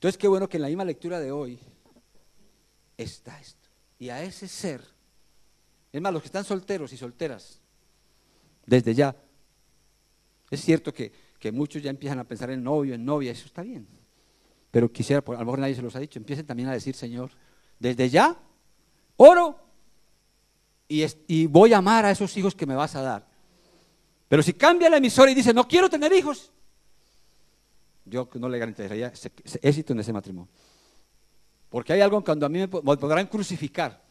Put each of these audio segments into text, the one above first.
Entonces qué bueno que en la misma lectura de hoy está esto. Y a ese ser, es más, los que están solteros y solteras, desde ya, es cierto que muchos ya empiezan a pensar en novio, en novia, eso está bien. Pero quisiera, a lo mejor nadie se los ha dicho, empiecen también a decir, Señor, desde ya, oro y voy a amar a esos hijos que me vas a dar. Pero si cambia la emisora y dice, no quiero tener hijos, yo no le garantizaría éxito en ese matrimonio. Porque hay algo cuando a mí me podrán crucificar,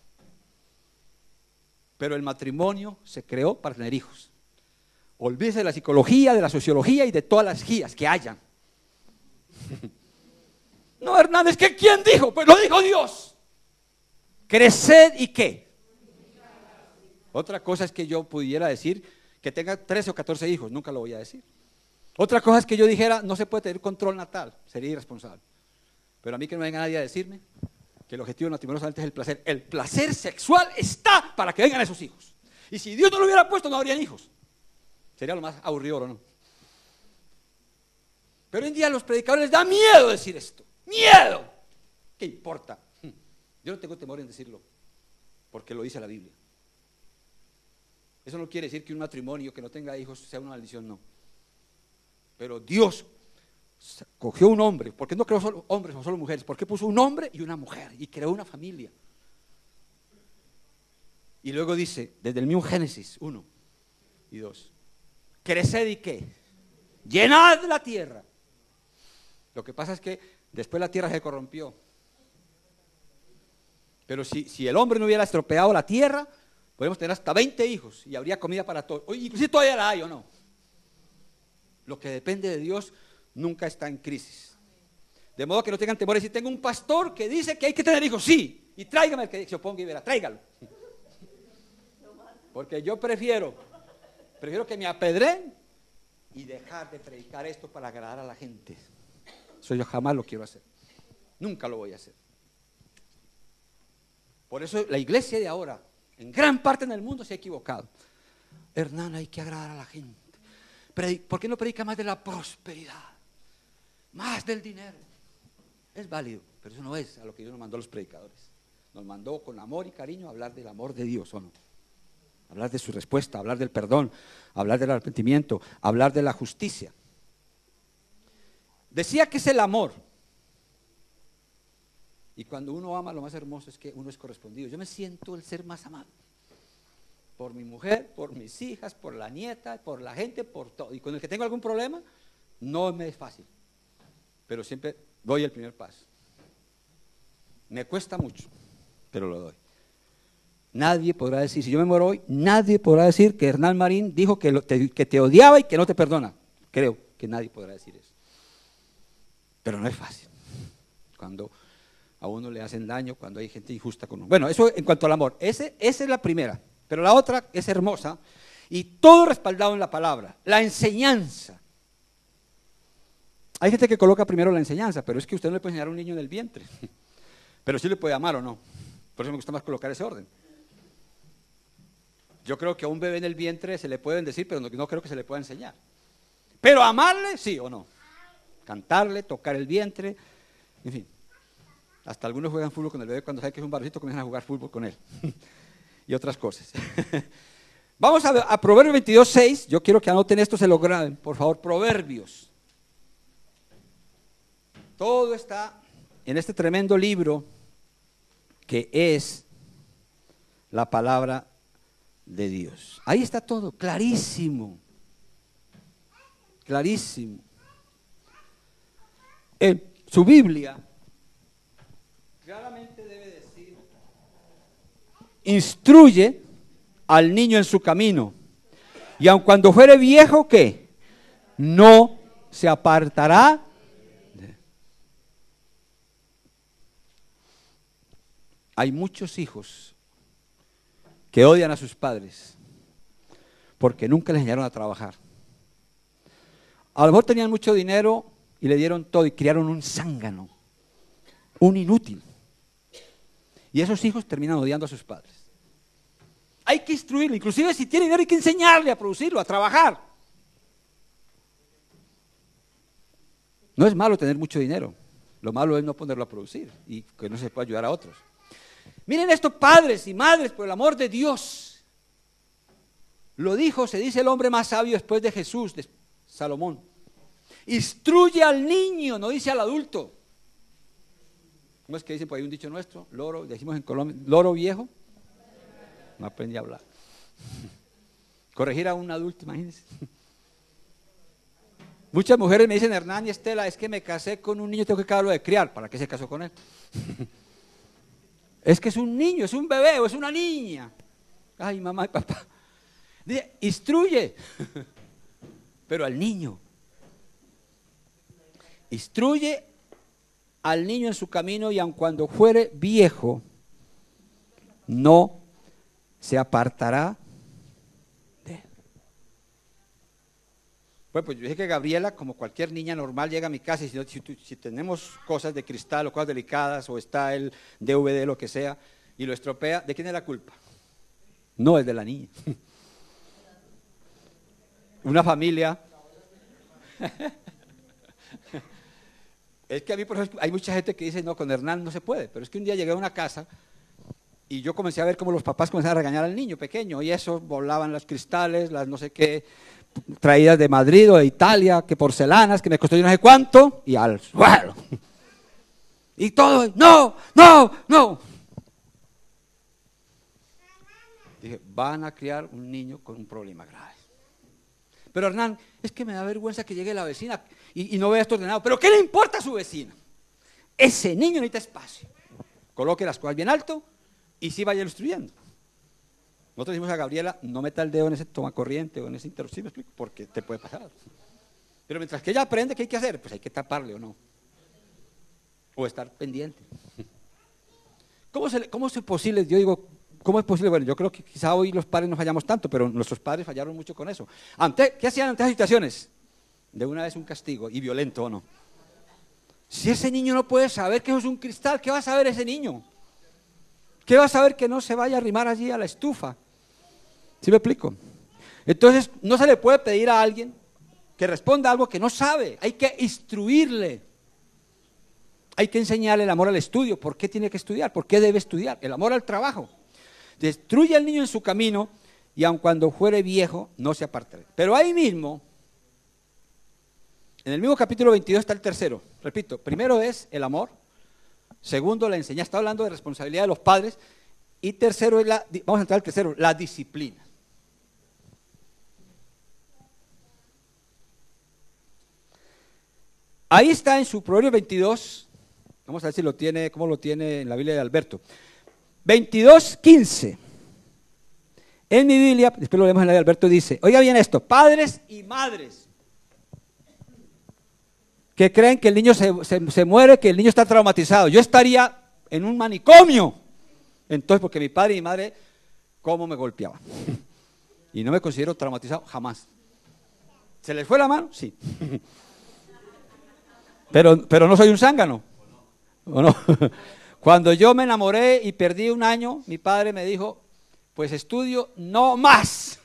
pero el matrimonio se creó para tener hijos. Olvídese de la psicología, de la sociología y de todas las guías que hayan. No, Hernández, ¿que quién dijo? Pues lo dijo Dios. Creced y qué. Otra cosa es que yo pudiera decir que tenga 13 o 14 hijos, nunca lo voy a decir. Otra cosa es que yo dijera, no se puede tener control natal, sería irresponsable. Pero a mí que no venga nadie a decirme que el objetivo del matrimonio solamente es el placer. El placer sexual está para que vengan esos hijos. Y si Dios no lo hubiera puesto, no habrían hijos. Sería lo más aburrido, ¿no? Pero hoy en día a los predicadores les da miedo decir esto. ¡Miedo! ¿Qué importa? Yo no tengo temor en decirlo, porque lo dice la Biblia. Eso no quiere decir que un matrimonio que no tenga hijos sea una maldición, no. Pero Dios cogió un hombre, ¿por qué no creó solo hombres o solo mujeres? ¿Por qué puso un hombre y una mujer y creó una familia? Y luego dice, desde el mismo Génesis 1 y 2, creced y qué, llenad la tierra. Lo que pasa es que después la tierra se corrompió. Pero si el hombre no hubiera estropeado la tierra, podríamos tener hasta 20 hijos y habría comida para todos. Oye, inclusive todavía la hay o no. Lo que depende de Dios nunca está en crisis. De modo que no tengan temores. Si tengo un pastor que dice que hay que tener hijos, sí, y tráigame el que se oponga y verá, tráigalo. Porque yo prefiero que me apedreen y dejar de predicar esto para agradar a la gente. Eso yo jamás lo quiero hacer. Nunca lo voy a hacer. Por eso la iglesia de ahora, en gran parte en el mundo, se ha equivocado. Hernán, hay que agradar a la gente. ¿Por qué no predica más de la prosperidad? Más del dinero. Es válido, pero eso no es a lo que Dios nos mandó a los predicadores. Nos mandó con amor y cariño a hablar del amor de Dios, ¿o no? Hablar de su respuesta, hablar del perdón, hablar del arrepentimiento, hablar de la justicia. Decía que es el amor. Y cuando uno ama, lo más hermoso es que uno es correspondido. Yo me siento el ser más amado. Por mi mujer, por mis hijas, por la nieta, por la gente, por todo. Y con el que tengo algún problema, no me es fácil. Pero siempre doy el primer paso. Me cuesta mucho, pero lo doy. Nadie podrá decir, si yo me muero hoy, nadie podrá decir que Hernán Marín dijo que te odiaba y que no te perdona. Creo que nadie podrá decir eso. Pero no es fácil. Cuando a uno le hacen daño, cuando hay gente injusta con uno. Bueno, eso en cuanto al amor. Esa es la primera. Pero la otra es hermosa y todo respaldado en la palabra. La enseñanza. Hay gente que coloca primero la enseñanza, pero es que usted no le puede enseñar a un niño en el vientre. Pero sí le puede amar o no. Por eso me gusta más colocar ese orden. Yo creo que a un bebé en el vientre se le pueden decir, pero no creo que se le pueda enseñar. Pero amarle, sí o no. Cantarle, tocar el vientre, en fin. Hasta algunos juegan fútbol con el bebé, cuando saben que es un varoncito comienzan a jugar fútbol con él. Y otras cosas. Vamos a Proverbios 22:6. Yo quiero que anoten esto, se lo graben, por favor. Proverbios. Todo está en este tremendo libro que es la palabra de Dios. Ahí está todo, clarísimo. Clarísimo. En su Biblia claramente debe decir: instruye al niño en su camino, y aun cuando fuere viejo, ¿qué? No se apartará. Hay muchos hijos que odian a sus padres porque nunca les enseñaron a trabajar. A lo mejor tenían mucho dinero y le dieron todo y criaron un zángano, un inútil. Y esos hijos terminan odiando a sus padres. Hay que instruirlo, inclusive si tiene dinero hay que enseñarle a producirlo, a trabajar. No es malo tener mucho dinero, Lo malo es no ponerlo a producir y que no se pueda ayudar a otros. Miren esto, padres y madres, por el amor de Dios. Lo dijo, se dice el hombre más sabio después de Jesús, de Salomón. Instruye al niño, no dice al adulto. ¿Cómo es que dicen por ahí un dicho nuestro? Loro, decimos en Colombia, loro viejo. No aprendí a hablar. Corregir a un adulto, imagínense. Muchas mujeres me dicen, Hernán y Estela, es que me casé con un niño, tengo que acabarlo de criar. ¿Para qué se casó con él? Es que es un niño, es un bebé o es una niña. Ay, mamá y papá. Dice, instruye, pero al niño. Instruye al niño en su camino y aun cuando fuere viejo, no se apartará de él. Bueno, pues yo dije que Gabriela, como cualquier niña normal, llega a mi casa y si tenemos cosas de cristal o cosas delicadas o está el DVD, lo que sea, y lo estropea, ¿de quién es la culpa? No, es de la niña. Una familia. Es que a mí, por ejemplo, hay mucha gente que dice, no, con Hernán no se puede, pero es que un día llegué a una casa y yo comencé a ver cómo los papás comenzaban a regañar al niño pequeño y eso, volaban los cristales, las no sé qué, traídas de Madrid o de Italia, que porcelanas, que me costó yo no sé cuánto, y al suelo. Y todo, no, no, no. Dije, van a criar un niño con un problema grave. Pero Hernán, es que me da vergüenza que llegue la vecina y no vea esto ordenado. ¿Pero qué le importa a su vecina? Ese niño necesita espacio. Coloque las cosas bien alto y sí vaya instruyendo. Nosotros decimos a Gabriela, no meta el dedo en ese tomacorriente o en ese interruptor, ¿sí me explico? Porque te puede pasar. Pero mientras que ella aprende, ¿qué hay que hacer? Pues hay que taparle o no. O estar pendiente. ¿Cómo es posible? Yo digo, ¿cómo es posible? Bueno, yo creo que quizá hoy los padres no fallamos tanto, pero nuestros padres fallaron mucho con eso. ¿Qué hacían ante esas situaciones? De una vez un castigo, y violento o no. Si ese niño no puede saber que eso es un cristal, ¿qué va a saber ese niño? ¿Qué va a saber que no se vaya a arrimar allí a la estufa? ¿Sí me explico? Entonces, no se le puede pedir a alguien que responda algo que no sabe. Hay que instruirle. Hay que enseñarle el amor al estudio. ¿Por qué tiene que estudiar? ¿Por qué debe estudiar? El amor al trabajo. Destruye al niño en su camino y aun cuando fuere viejo, no se apartará. Pero ahí mismo, en el mismo capítulo 22 está el tercero. Repito, primero es el amor. Segundo, la enseñanza. Está hablando de responsabilidad de los padres. Y tercero es vamos a entrar al tercero, la disciplina. Ahí está en su Proverbio 22. Vamos a ver si lo tiene, cómo lo tiene en la Biblia de Alberto. 22:15. En mi Biblia, después lo leemos en la de Alberto, dice, oiga bien esto, padres y madres que creen que el niño se muere, que el niño está traumatizado. Yo estaría en un manicomio. Entonces, porque mi padre y mi madre, ¿cómo me golpeaban? Y no me considero traumatizado jamás. ¿Se les fue la mano? Sí. Pero no soy un zángano. ¿O no? Cuando yo me enamoré y perdí un año, mi padre me dijo, pues estudio no más.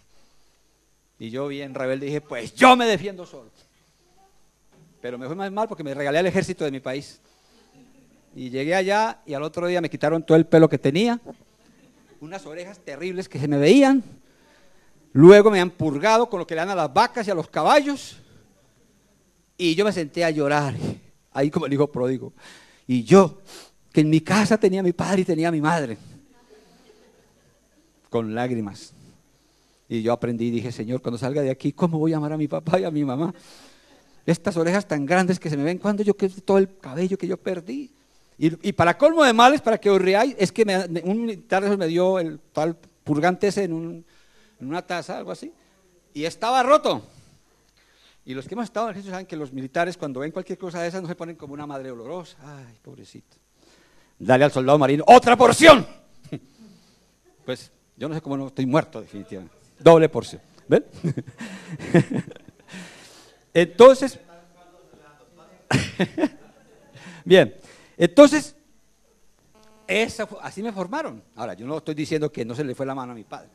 Y yo bien rebelde dije, pues yo me defiendo solo. Pero me fue más mal porque me regalé al ejército de mi país. Y llegué allá y al otro día me quitaron todo el pelo que tenía, unas orejas terribles que se me veían. Luego me han purgado con lo que le dan a las vacas y a los caballos. Y yo me senté a llorar, ahí como el hijo pródigo. Y yo, que en mi casa tenía a mi padre y tenía a mi madre, con lágrimas. Y yo aprendí y dije, Señor, cuando salga de aquí, ¿cómo voy a amar a mi papá y a mi mamá? Estas orejas tan grandes que se me ven, cuando yo que todo el cabello que yo perdí. Y para colmo de males, para que os riáis, es que un militar me dio el tal purgante ese en una taza, algo así, y estaba roto. Y los que hemos estado en el ejército saben que los militares cuando ven cualquier cosa de esas no se ponen como una madre olorosa. Ay, pobrecito. Dale al soldado marino otra porción. Pues yo no sé cómo no estoy muerto definitivamente. Doble porción. ¿Ven? Entonces, bien, entonces, así me formaron. Ahora, yo no estoy diciendo que no se le fue la mano a mi padre,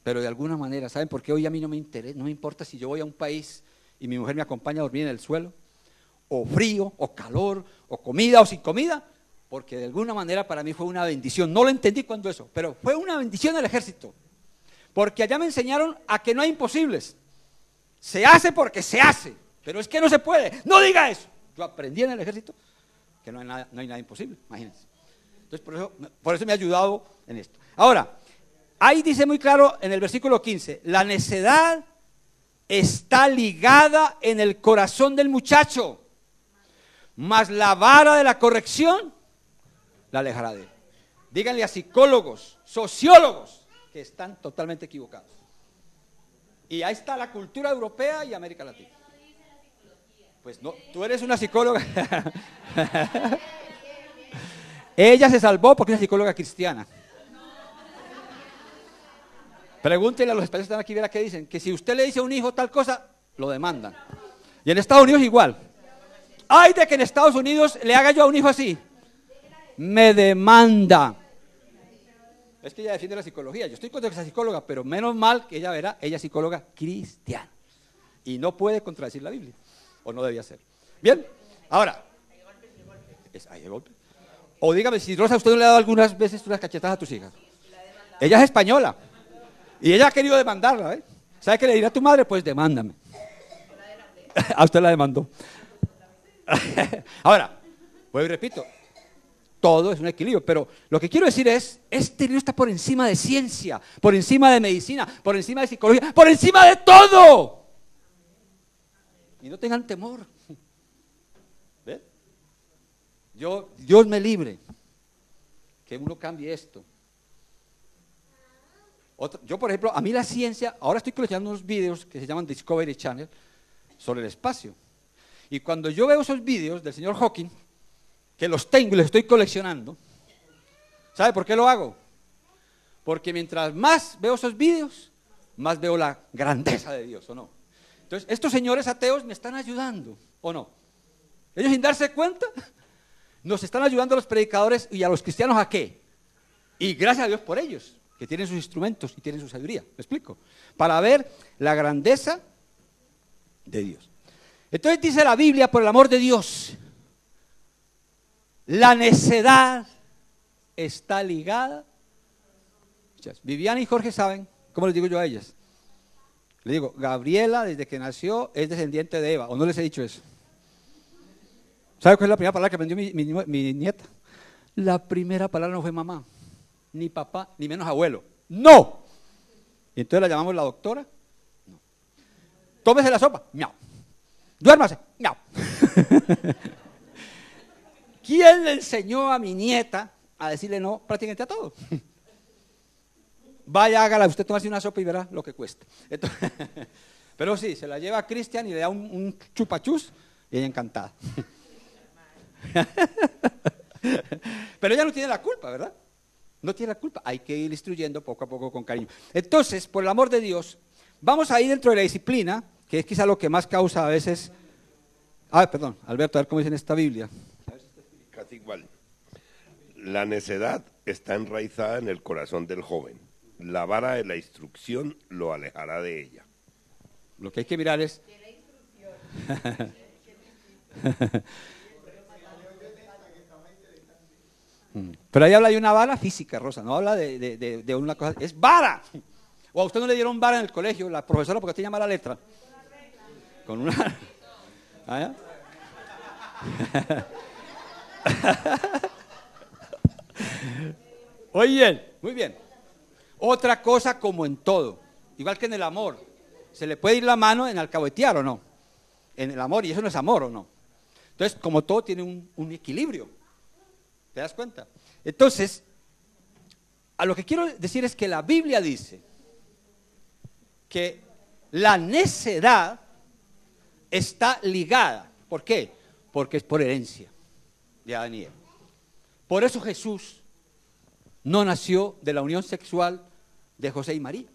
pero de alguna manera, ¿saben por qué hoy a mí no me interesa? No me importa si yo voy a un país y mi mujer me acompaña a dormir en el suelo, o frío, o calor, o comida, o sin comida, porque de alguna manera para mí fue una bendición. No lo entendí cuando eso, pero fue una bendición del ejército, porque allá me enseñaron a que no hay imposibles. Se hace porque se hace, pero es que no se puede. No diga eso. Yo aprendí en el ejército que no hay nada imposible, imagínense. Entonces por eso me ha ayudado en esto. Ahora, ahí dice muy claro en el versículo 15, la necedad está ligada en el corazón del muchacho, mas la vara de la corrección la alejará de él. Díganle a psicólogos, sociólogos, que están totalmente equivocados. Y ahí está la cultura europea y América Latina. Pues no, tú eres una psicóloga. Ella se salvó porque es una psicóloga cristiana. Pregúntenle a los españoles que están aquí, verá qué dicen, que si usted le dice a un hijo tal cosa, lo demandan. Y en Estados Unidos igual. Ay de que en Estados Unidos le haga yo a un hijo así, me demanda. Es que ella defiende la psicología. Yo estoy contra que sea psicóloga, pero menos mal que ella verá, ella es psicóloga cristiana y no puede contradecir la Biblia, o no debía ser. Bien, ahora, hay golpe. O dígame, si Rosa, usted no le ha dado algunas veces unas cachetadas a tus hijas. Ella es española y ella ha querido demandarla, ¿eh? ¿Sabe qué le dirá a tu madre? Pues demándame. A usted la demandó. Ahora, pues repito, todo es un equilibrio, pero lo que quiero decir es, este libro está por encima de ciencia, por encima de medicina, por encima de psicología, por encima de todo. Y no tengan temor. ¿Ven? Dios me libre que uno cambie esto. Yo, por ejemplo, a mí la ciencia, ahora estoy coleccionando unos videos que se llaman Discovery Channel sobre el espacio. Y cuando yo veo esos videos del señor Hawking, que los tengo y los estoy coleccionando, ¿sabe por qué lo hago? Porque mientras más veo esos videos, más veo la grandeza de Dios, ¿o no? Entonces, estos señores ateos me están ayudando, ¿o no? Ellos sin darse cuenta, nos están ayudando a los predicadores y a los cristianos ¿a qué? Y gracias a Dios por ellos, que tienen sus instrumentos y tienen su sabiduría, ¿me explico? Para ver la grandeza de Dios. Entonces dice la Biblia, por el amor de Dios, la necedad está ligada. Viviana y Jorge saben, ¿cómo les digo yo a ellas? Le digo, Gabriela desde que nació es descendiente de Eva, ¿o no les he dicho eso? ¿Sabe cuál es la primera palabra que aprendió mi nieta? La primera palabra no fue mamá, ni papá, ni menos abuelo. ¡No! Y entonces la llamamos la doctora. No. Tómese la sopa. Miau. Duérmase. Miau. ¿Quién le enseñó a mi nieta a decirle no prácticamente a todo? Vaya, hágala, usted tómase una sopa y verá lo que cuesta. Entonces, pero sí, se la lleva a Cristian y le da un chupachus y ella encantada. Pero ella no tiene la culpa, ¿verdad? No tiene la culpa, hay que ir instruyendo poco a poco con cariño. Entonces, por el amor de Dios, vamos a ir dentro de la disciplina, que es quizá lo que más causa a veces... perdón, Alberto, a ver cómo dice en esta Biblia. Casi igual. La necedad está enraizada en el corazón del joven. La vara de la instrucción lo alejará de ella. Lo que hay que mirar es... Pero ahí habla de una vara física, Rosa, no habla de una cosa, es vara. O a usted no le dieron vara en el colegio, la profesora, porque tenía mala letra. Con una... ¿Ah, ya? Oye, muy bien. Otra cosa como en todo, igual que en el amor, se le puede ir la mano en alcahuetear o no, en el amor, y eso no es amor o no. Entonces, como todo tiene un equilibrio, ¿te das cuenta? Entonces, a lo que quiero decir es que la Biblia dice que la necedad está ligada. ¿Por qué? Porque es por herencia de Adán y Eva. Por eso Jesús no nació de la unión sexual de José y María.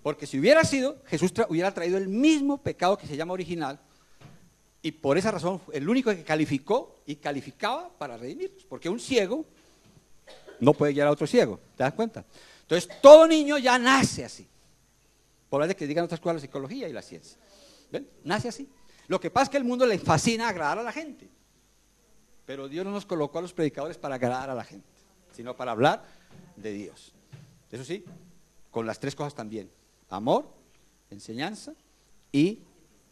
Porque si hubiera sido, Jesús hubiera traído el mismo pecado que se llama original, y por esa razón el único que calificó y calificaba para redimirnos. Porque un ciego no puede guiar a otro ciego, ¿te das cuenta? Entonces todo niño ya nace así. Por más de que digan otras cosas la psicología y la ciencia. ¿Ven? Nace así. Lo que pasa es que el mundo le fascina agradar a la gente. Pero Dios no nos colocó a los predicadores para agradar a la gente, sino para hablar de Dios. Eso sí, con las tres cosas también: amor, enseñanza y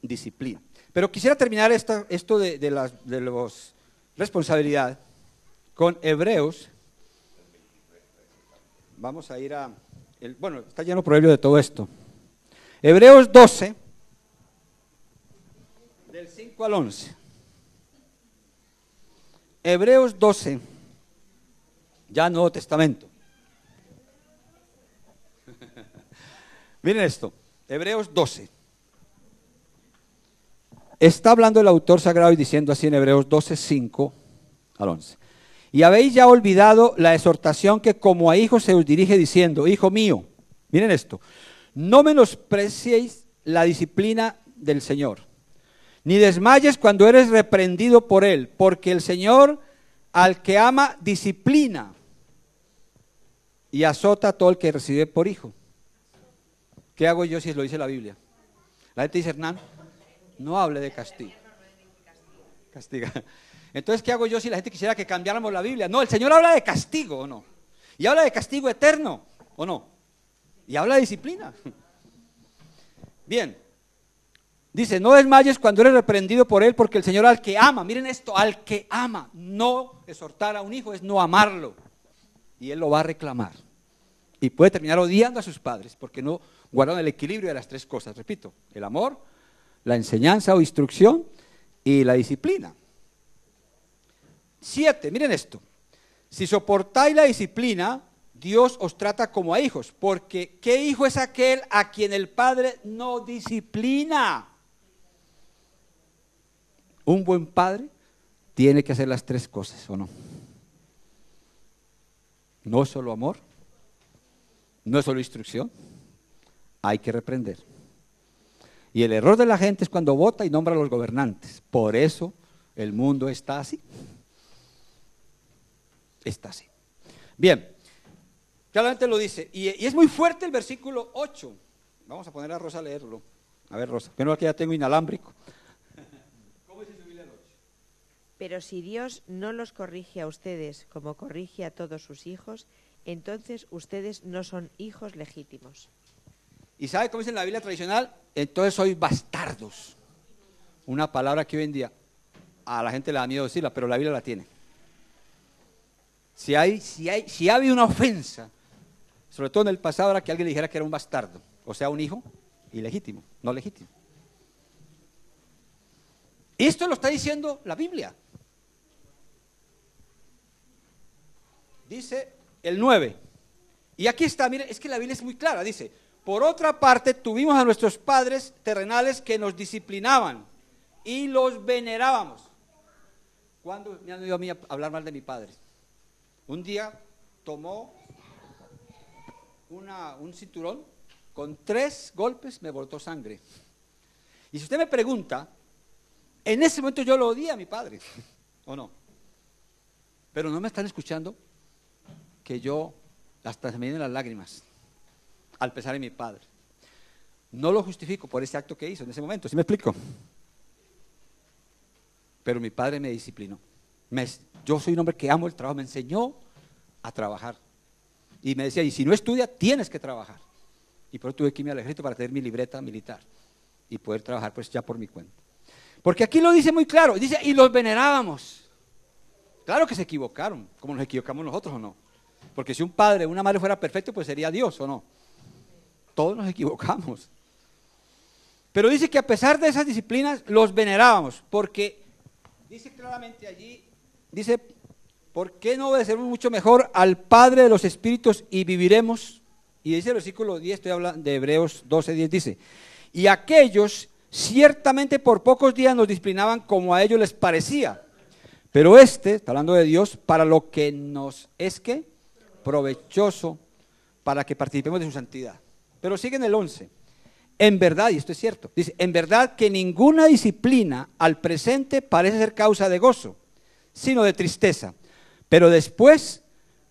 disciplina. Pero quisiera terminar esto de las responsabilidades con Hebreos. Vamos a ir bueno, está lleno proverbio de todo esto. Hebreos 12, del 5 al 11. Hebreos 12, ya Nuevo Testamento. Miren esto, Hebreos 12. Está hablando el autor sagrado y diciendo así en Hebreos 12, 5 al 11. Y habéis ya olvidado la exhortación que como a hijos se os dirige diciendo: hijo mío, miren esto, no menospreciéis la disciplina del Señor, ni desmayes cuando eres reprendido por Él, porque el Señor al que ama disciplina y azota a todo el que recibe por hijo. ¿Qué hago yo si lo dice la Biblia? La gente dice: Hernán, no hable de castigo. Castiga. Entonces, ¿qué hago yo si la gente quisiera que cambiáramos la Biblia? No, el Señor habla de castigo, ¿o no? Y habla de castigo eterno, ¿o no? Y habla de disciplina. Bien. Dice: no desmayes cuando eres reprendido por Él, porque el Señor al que ama, miren esto, al que ama, no exhortar a un hijo es no amarlo. Y Él lo va a reclamar. Y puede terminar odiando a sus padres, porque no guardaron el equilibrio de las tres cosas. Repito, el amor, la enseñanza o instrucción y la disciplina. 7, miren esto. Si soportáis la disciplina, Dios os trata como a hijos, porque ¿qué hijo es aquel a quien el padre no disciplina? Un buen padre tiene que hacer las tres cosas, ¿o no? No es solo amor, no es solo instrucción, hay que reprender. Y el error de la gente es cuando vota y nombra a los gobernantes. Por eso el mundo está así. Está así. Bien, claramente lo dice. Y es muy fuerte el versículo 8. Vamos a poner a Rosa a leerlo. A ver, Rosa, que no, aquí ya tengo inalámbrico. ¿Cómo dice su Biblia el 8? Pero si Dios no los corrige a ustedes como corrige a todos sus hijos, entonces ustedes no son hijos legítimos. ¿Y sabe cómo dice en la Biblia tradicional? Entonces sois bastardos. Una palabra que hoy en día a la gente le da miedo decirla, pero la Biblia la tiene. Si ha habido una ofensa, sobre todo en el pasado, era que alguien le dijera que era un bastardo, o sea, un hijo ilegítimo, no legítimo. Esto lo está diciendo la Biblia. Dice el 9. Y aquí está, miren, es que la Biblia es muy clara, dice: por otra parte, tuvimos a nuestros padres terrenales que nos disciplinaban y los venerábamos. ¿Cuándo me han oído a mí hablar mal de mi padre? Un día tomó un cinturón, con 3 golpes me botó sangre. Y si usted me pregunta, en ese momento yo lo odié a mi padre, ¿o no? Pero no me están escuchando que yo hasta se me vienen las lágrimas al pesar de mi padre. No lo justifico por ese acto que hizo en ese momento, ¿sí me explico? Pero mi padre me disciplinó. Yo soy un hombre que amo el trabajo, me enseñó a trabajar. Y me decía: y si no estudia, tienes que trabajar. Y por eso tuve que irme al ejército para tener mi libreta militar y poder trabajar pues ya por mi cuenta. Porque aquí lo dice muy claro, dice: y los venerábamos. Claro que se equivocaron, como nos equivocamos nosotros, ¿o no? Porque si un padre o una madre fuera perfecto, pues sería Dios, ¿o no? Todos nos equivocamos. Pero dice que a pesar de esas disciplinas, los venerábamos, porque dice claramente allí, dice: ¿por qué no obedeceremos mucho mejor al Padre de los Espíritus y viviremos? Y dice el versículo 10, estoy hablando de Hebreos 12, 10, dice: y aquellos ciertamente por pocos días nos disciplinaban como a ellos les parecía, pero está hablando de Dios, para lo que nos es que provechoso, para que participemos de su santidad. Pero sigue en el 11. En verdad, y esto es cierto, dice: en verdad que ninguna disciplina al presente parece ser causa de gozo, sino de tristeza, pero después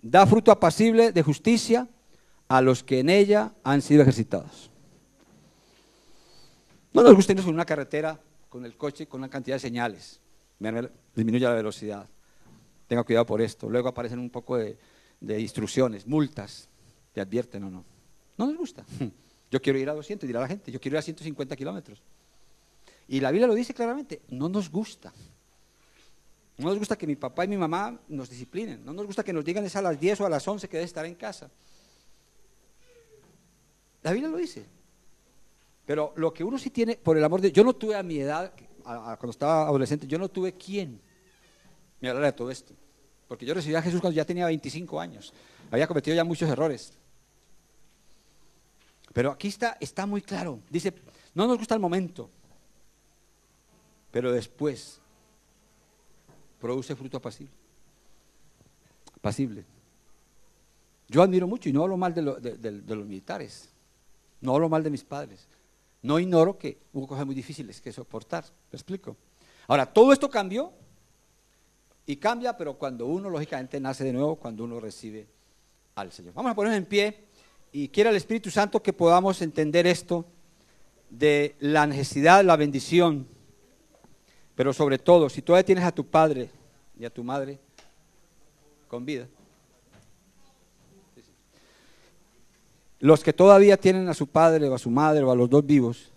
da fruto apacible de justicia a los que en ella han sido ejercitados. No nos gusta irnos en una carretera con el coche con una cantidad de señales. Disminuye la velocidad. Tenga cuidado por esto. Luego aparecen un poco de instrucciones, multas. Te advierten o no. No nos gusta. Yo quiero ir a 200, dirá la gente. Yo quiero ir a 150 kilómetros. Y la Biblia lo dice claramente. No nos gusta. No nos gusta que mi papá y mi mamá nos disciplinen. No nos gusta que nos digan es a las 10 o a las 11 que debe estar en casa. La Biblia lo dice. Pero lo que uno sí tiene, por el amor de Dios, yo no tuve a mi edad, cuando estaba adolescente, yo no tuve quien me hablara de todo esto. Porque yo recibí a Jesús cuando ya tenía 25 años. Había cometido ya muchos errores. Pero aquí está muy claro. Dice, no nos gusta el momento, pero después produce fruto apacible. Apacible. Yo admiro mucho y no hablo mal de los militares. No hablo mal de mis padres. No ignoro que hubo cosas muy difíciles que soportar. ¿Me explico? Ahora, todo esto cambió y cambia, pero cuando uno lógicamente nace de nuevo, cuando uno recibe al Señor. Vamos a ponernos en pie y quiera el Espíritu Santo que podamos entender esto de la necesidad, la bendición, pero sobre todo, si todavía tienes a tu padre y a tu madre con vida. Los que todavía tienen a su padre o a su madre o a los dos vivos,